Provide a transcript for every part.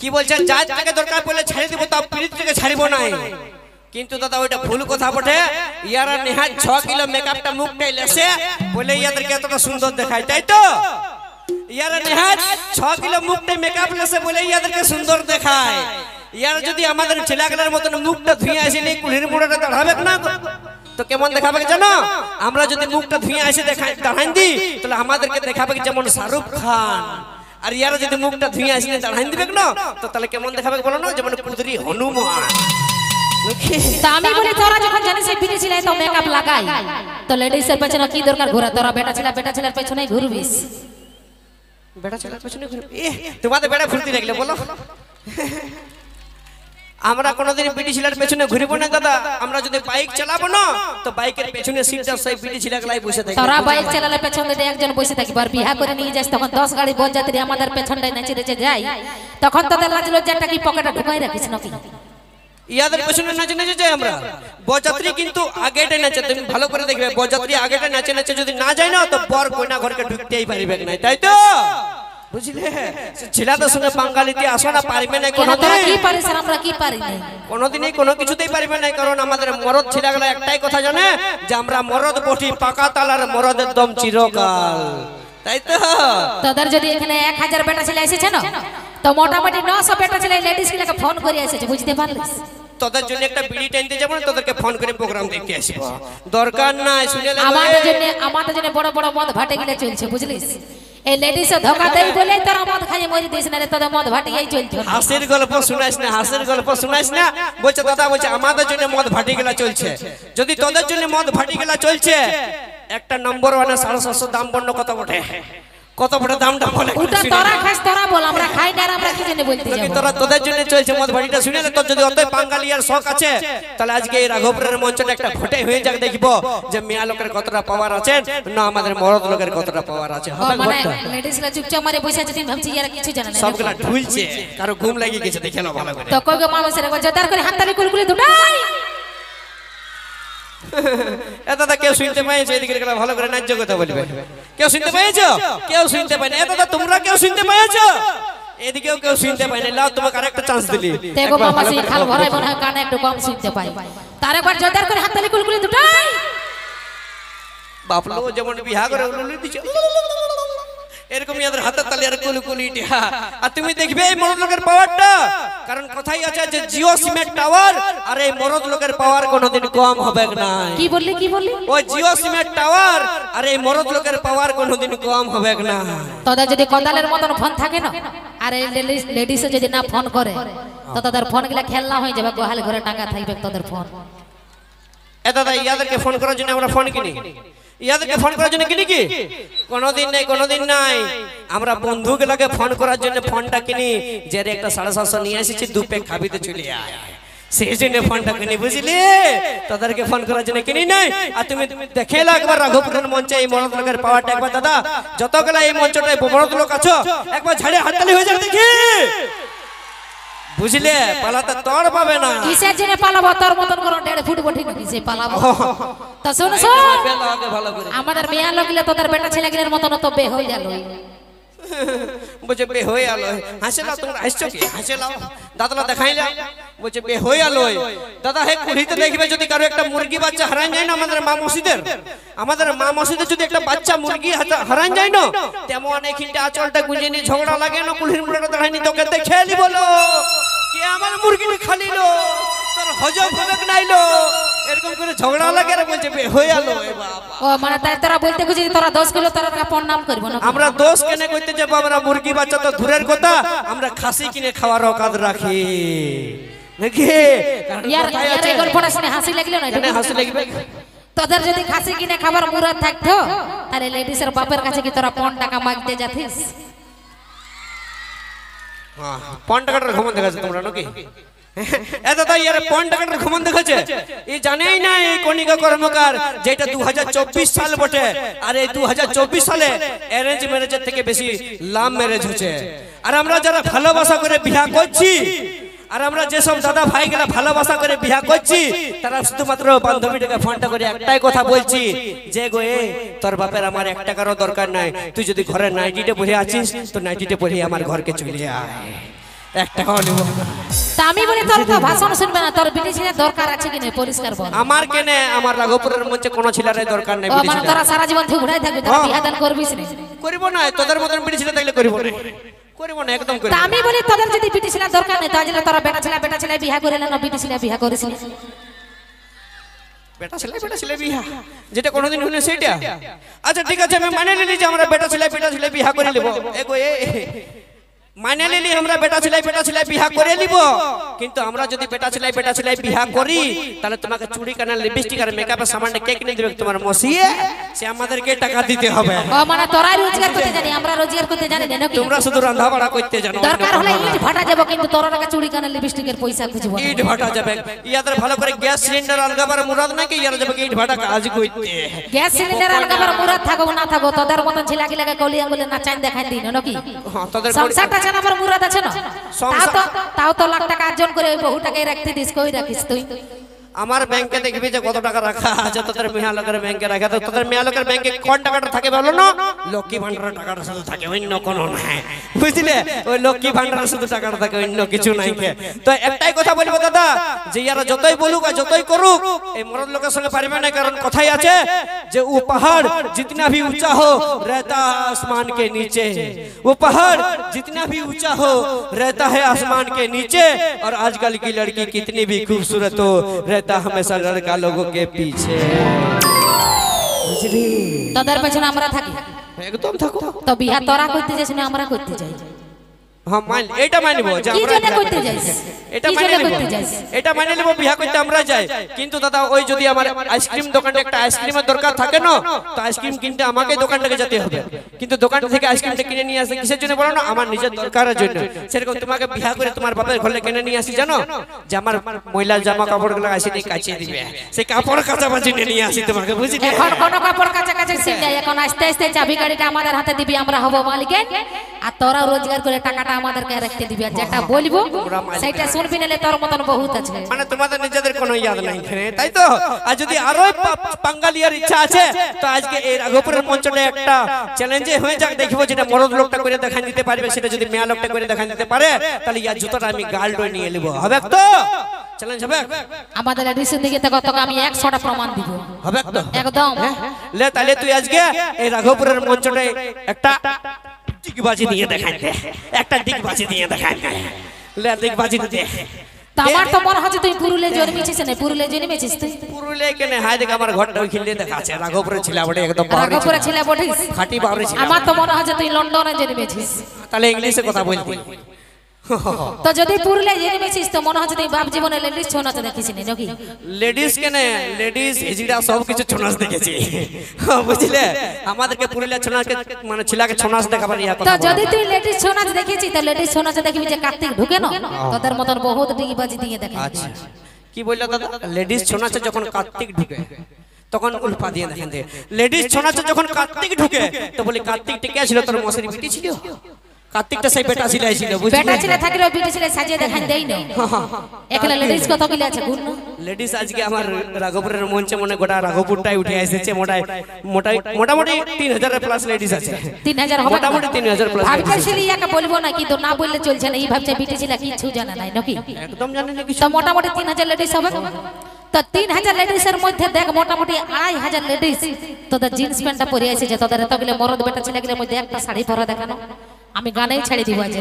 কি বলছেন জাত থেকে দরকার পড়লে ছেড়ে দিব তা পিরিত থেকে ছাড়িব না কিন্তু দাদা ওইটা ভুল কথা বটে ইয়ারা নেহাত 6 কিলো মেকআপটা মুখটাই লেসে বলে ইয়াদেরকে এতটা সুন্দর দেখায় তাই তো ইয়ারা নেহাত 6 কিলো মুখটাই মেকআপ লেসে বলে ইয়াদেরকে সুন্দর দেখায় ইয়ারা যদি আমাদের ছেলেগুলোর মতন মুখটা ধুয়ে আসেনি কুলির মুড়াটা দাঁড়াবে না তো কেমন দেখাবে জানো আমরা যদি মুখটা ধুয়ে আসে দাঁড়ান দিই তাহলে আমাদেরকে দেখাবে যেমন শাহরুখ খান আর ইয়ারা যদি মুখটা ধুয়ে আসে দাঁড়ান দিবে না তো তাহলে কেমন দেখাবে বলো না যেমন কুদরি হনুমান তা আমি বলি তোরা যখন জানিস এই বিড়ি ছিলাই তো মেকআপ লাগাই তো লেডিসের পেছনে কি দরকার ঘোরা তোরা বেটা ছেলের পেছনেই ঘুরবিস বেটা ছেলের পেছনে ঘুরবি তোমাদের বেটা ফুর্তি লাগলে বলো আমরা কোনোদিন বিড়ি ছিলার পেছনে ঘুরব না দাদা আমরা যদি বাইক চালাবো না তো বাইকের পেছনে সিটটা সেই বিড়ি ছিলাগুলাই বসে থাকি তোরা বাইক চালালে পেছনে একজন বসে থাকি আর বিয়া করে নিয়ে যাস তখন 10 গাড়ি বরযাত্রী আমাদের পেছনটায় নেচে নেচে যায় তখন তোদের লাজ লজ্জাটা কি পকেটে ঢুকাই রাখিস নাকি ইয়াদের পেছনে নাচে নাচে যাই আমরা বরযাত্রী কিন্তু আগেটা নাচে তুমি ভালো করে দেখবে বরযাত্রী আগেটা নাচে নাচে যদি না যায় না তো বর কইনা ঘরকে ঢুকতেই পারিবে না তাই তো বুঝলে ছেলেদের সঙ্গে বাঙালিতে আসো না পারবে না কোনোদিন কি পারিস আমরা কি পারি না কোনোদিনই কোনো কিছুতেই পারবে না কারণ আমাদের মরদ ছেলেগুলো একটাই কথা জানে যে আমরা মরদ বটি পাকা তালার মরদের দম চিরকাল তাই তো তোদের যদি এখানে 1000 বেটা ছেলে এসেছে না তো মোটামুটি 900 বেটা ছেলে লেডিস গুলোকে ফোন করে এসেছে বুঝতে পারলিস তোদের জন্য একটা বিড়ি টাইনতে যাব না তোদেরকে ফোন করে প্রোগ্রাম দেখতে আসব দরকার নাই শুনে আমাদের জন্য বড় বড় মদ ভাটে গিলে চলছে বুঝলিস এই লেডিস ধোকা দেই বলে তোরা মদ খাইয়ে মরি দিস না রে তোদের মদ ভাটিয়াই চলছে হাসির গল্প শুনাইস না বলছে দাদা বলছে আমাদের জন্য মদ ভাটি গেলা চলছে যদি তোদের জন্য মদ ভাটি গেলা চলছে একটা নম্বর 750 দাম বন্য কত বড় দামটা বলে ওটা তোরা খাস তোরা বল আমরা খাই না আমরা কি জন্য বলতে যাব তোরা তোদের জন্য চলছে মদ ভাটিটা শুনে না তোর যদি অতই বাঙালিয়ার শখ আছে তাহলে আজকে এই রাঘবপুরের মঞ্চটা একটা ঘটে হয়ে যাক দেখব যে মিয়া লোকের কতটা পাওয়ার আছে না আমাদের মরদ লোকের কতটা পাওয়ার আছে হবে মানে লেডিসরা চুপচাপ মারে বসে আছে তুমি ভাবছি এরা কিছু জানে না সবগুলা ঢুলছে কারো ঘুম লাগি গেছে দেখে নাও ভালো করে তো কই গো মামাসের একবার জোরদার করে হাততালি কুলকুলি দুটাই এ দাদা কেউ শুনতে পাইছে এদিকে গেলে ভালো করে ন্যায্য কথা বলবে কেউ শুনতে পাইছো কেউ শুনতে পায় না এ দাদা তোমরা কেউ শুনতে পাইছো এদিকেও কেউ শুনতে পায় না লাও তোমাকে আরেকটা চান্স দিলি দেখো মামাসি খাল ভরাই মনে হয় কানে একটু কম শুনতে পাই তার একবার জোরদার করে হাততালি কুলকুলি দুটাই বাপলো যেমন বিয়া করে উলুলি দিছে এরকম ইয়াদের হাতের তালি আর কুলকুলি টিহা আর তুমি দেখবে এই মরদ লোকের পাওয়ারটা কারণ কথাই আছে যে জিও সিমেন্ট টাওয়ার আর এই মরদ লোকের পাওয়ার কোনোদিন কম হবে না কি বললি ওই জিও সিমেন্ট টাওয়ার আর এই মরদ লোকের পাওয়ার কোনোদিন কম হবে না তোদের যদি কদালের মতন ফোন থাকে না আর এই লেডিস যদি না ফোন করে তো তাদের ফোন গুলা খেলনা হয়ে যাবে গোহাল ঘরে টাকা থাকবে তোদের ফোন এ দাদা ইয়াদেরকে ফোন করার জন্য আমরা ফোন কিনি ইয়াদেরকে ফোন করার জন্য কিনি কি কোনোদিন নাই আমরা বন্ধুগুলোকে ফোন করার জন্য ফোনটা কিনি যে একটা 750 নিয়ে এসেছি 2 প্যাক খাবিতে চলে আয় সেই জন্য ফোনটা কিনি বুঝলি তাদেরকে ফোন করার জন্য কিনি নাই আর তুমি দেখে এলো একবার রাঘবপুরের মঞ্চে এই মরদ লোকের পাওয়ারটা একবার দাদা যতগুলা এই মঞ্চটায় মরদ লোক আছো একবার ঝাড়ে হাততালি হয়ে যাবে দেখি বুঝলে পালাতে তোর পাবে না কিসের জন্য পালাবো তোর মতন করে 1.5 ফুট বঠি না কিসে পালাবো তা শোন আমাদের মেয়া লগলে তোদের বেটা ছেলেগুলোর মতন তো বে হয়ে গেল বুঝে বে হয়ে আলো হাসে লাও তোমরা হাসছো কি হাসে লাও দাদলা দেখাই লাও বুঝে বে হয়ে আলো দাদা হে কুড়িতে দেখবে যদি কারো একটা মুরগি বাচ্চা হারান যায় না আমাদের মা মসজিদের যদি একটা বাচ্চা মুরগি হারান যায় না তেমন এখানটা আঁচলটা গুঁজে নিয়ে ঝগড়া লাগে না কুলির মুড়াটা দাঁড়ায়নি তোকে দেখে নি বলো কে আমার মুরগি খালিলো তোর হজম হবে নাইলো এরকম করে ঝগড়া লাগে আর বলছে বে হয়ে আলো এ বাবা ও মানে তাই তোরা বলতে বুঝি তোরা 10 কিলো তোরা কাপড় নাম করব না আমরা 10 কেনে কইতে যাব আমরা মুরগি বাচ্চা তো দূরের কথা আমরা খাসি কিনে খাওয়ার অকাত রাখি নাকি यार এই গল্পটা শুনে হাসি লাগলো না কেন হাসি লাগবে তোদের যদি খাসি কিনে খাবার মুরাদ থাকতো তাহলে লেডিসের বাপের কাছে কি তোরা 5 টাকা মাগতে যাতিস হ্যাঁ 5 টাকার ঘমন দেখাছ তোমরা নাকি এত তাই यार 5 টাকার ঘমন দেখাছে এই জানেই না এই কনিকা কর্মকার যেটা 2024 সাল বটে আর এই 2024 সালে অ্যারেঞ্জ ম্যারেজের থেকে বেশি লাভ ম্যারেজ হচ্ছে আর আমরা যারা ভালোবাসা করে বিয়ে করছি আর আমরা যে সব দাদা ভাইগুলা ভালোবাসা করে বিয়ে করছি তারা শুধুমাত্র বান্ধবীটাকে ফোনটা করে একটাই কথা বলছি যে গো এ তোর বাপের আমার 1 টাকারও দরকার নাই তুই যদি ঘরে নাইটিতে পরে আছিস তো নাইটিতে পরে আমার ঘরকে চলে আয় 1 টাকাও নিব না। তা আমি বলি তোর তো ভাষণ শুনবে না, তোর বিটি ছেলে দরকার আছে কি না পরিষ্কার বল। আমার কেনে আমার রাঘবপুরের মঞ্চে কোনো ছেলের দরকার নাই। ও মানে তোরা সারা জীবন থেকে ঘুরাই থাকবি, তোরা বিয়া দান করবিস না? করিব না, তোদের মতন বিটি ছেলে থাকলে করিব না, করিব না, একদম করিব তা না। আমি বলি তোদের যদি বিটি ছেলে দরকার নেই তাহলে তোরা বেটা ছেলে বিয়া করে না, বিটি ছেলে বিয়া করিস না? বেটা ছেলে বিয়া যেটা কোনোদিন হইনি সেইটা। আচ্ছা ঠিক আছে, আমি মানে নিলি যে আমরা বেটা ছেলে বিয়া করে নিব। এগো মানে নিলি আমরা বেটা ছেলে বিয়া করে নিব, কিন্তু আমরা যদি বেটা ছেলে বিয়া করি তাহলে তোমাকে চুড়ি কানের লিপস্টিক আর মেকআপের সামানটা কে কিনে দিবে তোমার মসিয়ে? সে আমাদেরকে টাকা দিতে হবে। ও মানে তোরাই রোজগার করতে জানি, আমরা রোজগার করতে জানি না নাকি? তোমরা শুধু রান্না বাড়া করতে জানো। দরকার হলে ইট ভাটা যাব, কিন্তু তোরা টাকা চুড়ি কানের লিপস্টিকের পয়সা খুঁজবো না। ইট ভাটা যাবে, ইয়াদের ভালো করে গ্যাস সিলিন্ডার আলগাবার মুরাদ নাকি ইয়ারা যাবে ইট ভাটা কাজ করতে। গ্যাস সিলিন্ডার আলগাবার মুরাদ থাকবো না থাকবো, তোদের মতন ছিলাকি লাগে কলি আঙ্গুলে না চাই দেখাই দিন নাকি? হ্যাঁ, তোদের সংসারটা জানাবার মুরাদ আছে না? তাও তো লাখ টাকা অর্জন করে ওই বহুটাকে রাখতে দিস, কই রাখিস তুই? আমার ব্যাংকে দেখবি যে কত টাকা রাখা আছে, তোদের মেয়া লোকের ব্যাংকে রাখা। তো তোদের মেয়া লোকের ব্যাংকে কোন টাকাটা থাকে বলো না? লক্ষ্মী ভান্ডারের টাকাটা শুধু থাকে, অন্য কোনো নাই, বুঝলে? ওই লক্ষ্মী ভান্ডারের শুধু টাকাটা থাকে, অন্য কিছু নাই। তো একটাই কথা বলবো দাদা, যে ইয়ারা যতই বলুক আর যতই করুক এই মরদ লোকের সঙ্গে পারবে না। কারণ কথাই আছে যে ও পাহাড় जितना भी ऊंचा हो रहता है आसमान के नीचे, वो पहाड़ जितना भी ऊंचा हो रहता है आसमान के नीचे, और आजकल की लड़की कितनी भी खूबसूरत हो रहता हमेशा लड़का लोगों के पीछे। তোদের পেছনে আমরা থাকি, একদম থাকো। তো বিয়া তোরা করতে যাস না আমরা করতে যাই? হ্যাঁ মান, এটা মানবো যে কি আমরা জন্য করতে যাইস? এটা কি মানে জন্য নেব, করতে যাইস? এটা মানে নেব, বিয়া করতে আমরা যাই। কিন্তু দাদা ওই যদি আমার আইসক্রিম দোকানে একটা আইসক্রিমের দরকার থাকে না, তো আইসক্রিম কিনতে আমাকে দোকানটাকে যেতে হবে। কিন্তু দোকান থেকে আইসক্রিমটা কিনে নিয়ে আসে কিসের জন্য বলো না? আমার নিজের দরকারের জন্য। সেরকম তোমাকে বিয়া করে তোমার বাপের ঘরে কিনে নিয়ে আসি জানো, যে আমার ময়লা জামা কাপড়গুলো আসি দিয়ে কাচিয়ে দিবে, সেই কাপড় কাচাবাজি নিয়ে আসি তোমাকে, বুঝলি? এখন কোনো কাপড় কাছাকাছি শিখলে এখন আস্তে আস্তে চাবি গাড়িটা আমাদের হাতে দিবি, আমরা হব মালিক, আর তোরা রোজগার করে টাকাটা আমাদেরকে রাখতে দিবি। আর যেটা বলবো সেটা শুনবি, নালে তোর মতন বহুত আছে। মানে তোমাদের নিজেদের কোনো ইয়াদ নাই এখানে, তাই তো? আর যদি আরো পাঙ্গালিয়ার ইচ্ছা আছে তো আজকে এই রাঘবপুরের মঞ্চটা একটা চ্যালেঞ্জে হয়ে যাক, দেখবো যেটা মরদ লোকটা করে দেখান দিতে পারবে, সেটা যদি মেয়া লোকটা করে দেখান দিতে পারে তাহলে ইয়ার জুতোটা আমি গালডোয় নিয়ে নেবো। হবে তো? চ্যালেঞ্জ হবে আমাদের এডিশন দিকে তো তোকে আমি 100টা প্রমাণ দিব। হবে তো? একদম। লে তাহলে তুই আজকে এই রাঘবপুরের মঞ্চটায় একটা দিগবাজি দিয়ে দেখান দে, একটা দিগবাজি দিয়ে দেখান দে। লে দিগবাজি দে। তা আমার তো মনে হচ্ছে তুই পুরুলে জন্মেছিস না? পুরুলে জন্মেছিস তুই? পুরুলে কেনে হাই দেখ আমার ঘরটা ওইখানে দেখা আছে। রাঘবপুরের ছিল বটে, একদম বাউরি রাঘবপুরে ছেলে বটিস? খাঁটি বাউরি ছিল। আমার তো মনে হচ্ছে তুই লন্ডনে জন্মেছিস। তাহলে ইংলিশে কথা বলতি। তো যদি পুরুলে জন্মেছিস তো মনে হচ্ছে তুই বাপ জীবনে লেডিস ছৌ নাচ দেখিস নি নাকি? লেডিস কেনে লেডিস হিজড়া সব কিছু ছৌ নাচ দেখেছি, বুঝলে? আমাদেরকে পুরুলিয়া ছৌ নাচকে মানে ছিলাকে ছৌ নাচ দেখাবার ইয়া কথা। তো যদি তুই লেডিস ছৌ নাচ দেখেছিস তো লেডিস ছৌ নাচ দেখবি যে কার্তিক ঢুকে না, তোদের মতন বহুত ডিগবাজি দিয়ে দেখে। আচ্ছা কি বললো দাদা? লেডিস ছৌ নাচে যখন কার্তিক ঢুকে তখন উল্পা দিয়ে দেখেন দে। লেডিস ছৌ নাচে যখন কার্তিক ঢুকে তো বলি কার্তিক কে ছিল? তোর মশারি বিটি ছিল? কার্তিকটা সেই বেটা ছিলাই ছিল, বুঝলি? বেটা ছেলে থাকলেও বিটি ছেলে সাজিয়ে দেখান দেই না। একলা লেডিস কত কিলে আছে গুণ? লেডিস আজকে আমার রাঘবপুরের মঞ্চে মনে গোটা রাঘবপুরটাই উঠে এসেছে। মোটামুটি 3000 প্লাস লেডিস আছে। 3000 হবে? মোটামুটি 3000 প্লাস। ভাবতেছিলি ইয়াকে বলবো না, কিন্তু না বললে চলছে না। এই ভাবছে বিটি ছেলে কিছু জানা নাই নাকি? একদম জানি না কিছু। তো মোটামুটি 3000 লেডিস হবে। তো 3000 লেডিসের মধ্যে দেখ মোটামুটি 2500 লেডিস তোদের জিন্স প্যান্টটা পরে আছে, যে তোদের এতগুলো মরদ বেটা ছেলেগুলোর মধ্যে একটা শাড়ি পরা দেখানো। আমি গানেই ছেড়ে দিব আজ।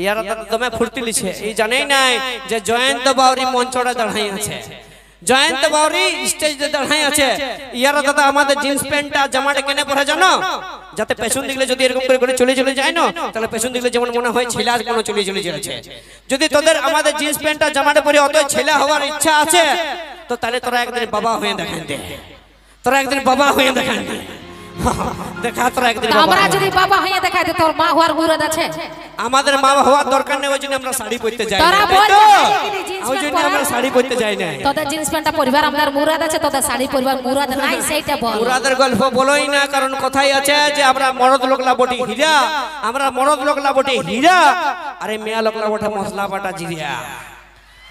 ইয়ারা তুমি ফুর্তি লিছে এই জানেই নাই যে জয়ন্ত বাউরি মঞ্চটা দাঁড়াই আছে। জয়ন্ত বাউরি স্টেজে দাঁড়াই আছে। ইয়ারা দাদা আমাদের জিন্স প্যান্টটা জামাটা কেনে পরে জানো, যাতে পেছন দিকলে যদি এরকম করে চলে যায় না, তাহলে পেছন দিকলে যেমন মনে হয় ছেলে আজ কোনো চলে যাচ্ছে। যদি তোদের আমাদের জিন্স প্যান্টটা জামাটা পরে অত ছেলে হওয়ার ইচ্ছা আছে তো তাহলে তোরা একদিন বাবা হয়ে দেখান দে। তোরা একদিন বাবা হয়ে দেখান দে। দেখা তোরা একদিন আমরা যদি বাবা হয়ে দেখাই দে, তোর মা হওয়ার মুরাদ আছে? আমাদের মা হওয়ার দরকার নেই, ওই জন্য আমরা শাড়ি পরতে যাই না। ওই জন্য আমরা শাড়ি পরতে যাই না। তোদের জিন্স প্যান্টটা পরিবার আমাদের মুরাদ আছে, তোদের শাড়ি পরিবার মুরাদ নাই, সেইটা বল। মুরাদের গল্প বলোই না, কারণ কথাই আছে যে আমরা মরদ লোকলা বটি হীরা, আমরা মরদ লোকলা বটি হীরা, আরে মেয়া লোকলা বটে মশলা বাটা জিরিয়া,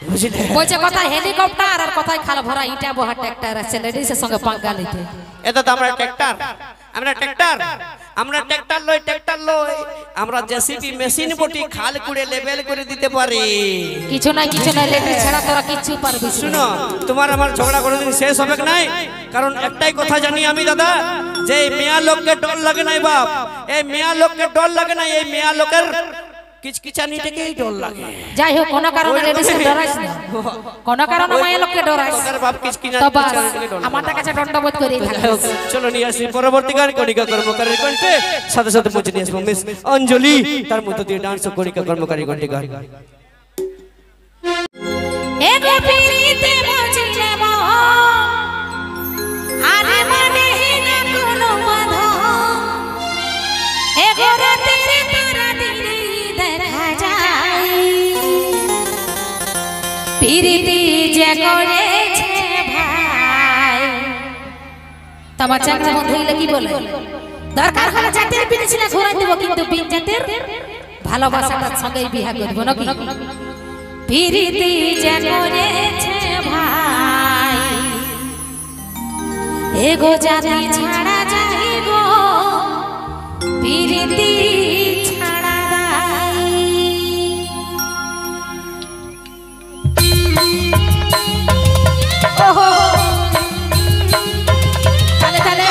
বুঝলে? বলছে কথায় হেলিকপ্টার আর কথায় খাল ভরা ইটা বহা ট্রাক্টর আছে, লেডিসের সঙ্গে পাঙ্গা নিতে। এটা তো আমরা ট্রাক্টর, আমরা ট্রাক্টর লই আমরা জেসিবি মেশিন বটি খাল কুড়ে লেভেল করে দিতে পারি। কিছু না লেডিস ছাড়া তোরা কিছু পারবি। শুনো, তোমার আমার ঝগড়া কোনোদিন শেষ হবে নাই, কারণ একটাই কথা জানি আমি দাদা, যে মেয়া লোককে ডর লাগে নাই বাপ, এই মেয়া লোককে ডর লাগে না, এই মেয়া লোকের কিচকিচানি থেকেই ডর লাগে। যাই হোক, কোন কারণে লেডিস ডরাইস না, কোন কারণে মায়ের লোককে ডরাইস। তোর বাপ কিচকিচানি থেকে ডর। আমার কাছে দণ্ডবোধ করি থাকে। চলো নিয়ে আসি পরবর্তী গান কণিকা কর্মকারীর কণ্ঠে, সাথে সাথে পৌঁছে নিয়ে আসবো মিস অঞ্জলি, তার মধ্য দিয়ে ডান্স ও কণিকা কর্মকারীর কণ্ঠে গান। এগো পিরিতে বুঝিলে মন, আরে মনে না কোনো বাধা, এগো রাতের তারা দিনে দেখা যায়, পিরিতি যে করেছে ভাই। তোমার চাকরা বন্ধ হইলে কি বলে, দরকার হলে জাতের পিড়ি ছিল ঘোরাই দেব, কিন্তু বিন জাতের ভালোবাসাটার সঙ্গেই বিয়া করবো নাকি। পিরিতি যে করেছে ভাই, এগো জাতি ছাড়া যাই গো, পিরিতি ছাড়া যাই। ওহো তালে তালে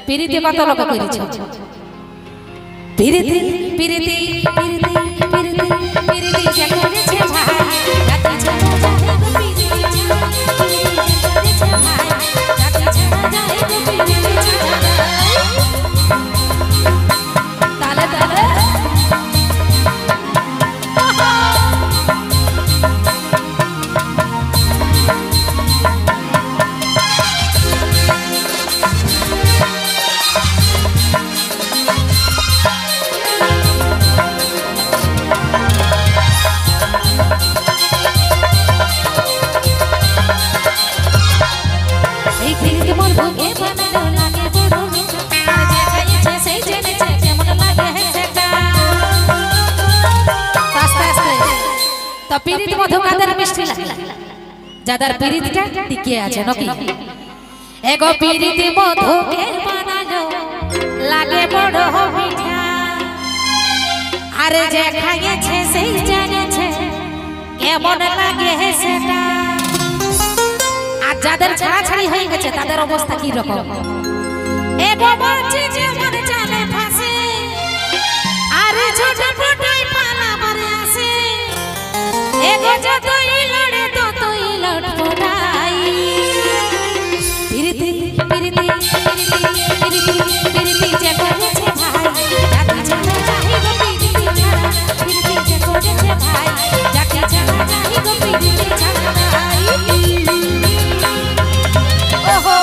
পিরিতি কত লোক করেছে, পিরিতি পিরিতি পিরিতি পিরিতি পিরিতি যে করেছে ভাই, রাতে ছাড়া যায় গো পিরিতি ছাড়া, পিরিতি যে করেছে ভাই, রাতে ছাড়া যায় গো পিরিতি ছাড়া। তালে তালে পিরিত মধু কাদের মিষ্টি লাগে, যাদের পিরিতটা টিকে আছে নাকি। এগো পিরিত মধুকে বানালো লাগে বড় মিঠা, আরে যে খাইয়েছে সেই জানেছে কেমন লাগে সেটা। আর যাদের ছাড়াছাড়ি হয়ে গেছে তাদের অবস্থা কি রকম। এগো বাঁচি যেমন জানে ফাঁসে, আরে ছোট ফোটাই পালা মারে আসে, এগো যতই লড়ে ততই লড়ফড়াই। পিরিতি পিরিতি পিরিতি পিরিতি পিরিতি যে করেছে ভাই, যাকে ছাড়া যাই গো পিরিতি ছাড়া, পিরিতি যে করেছে ভাই, যাকে ছাড়া যাই গো পিরিতি ছাড়া। ওহো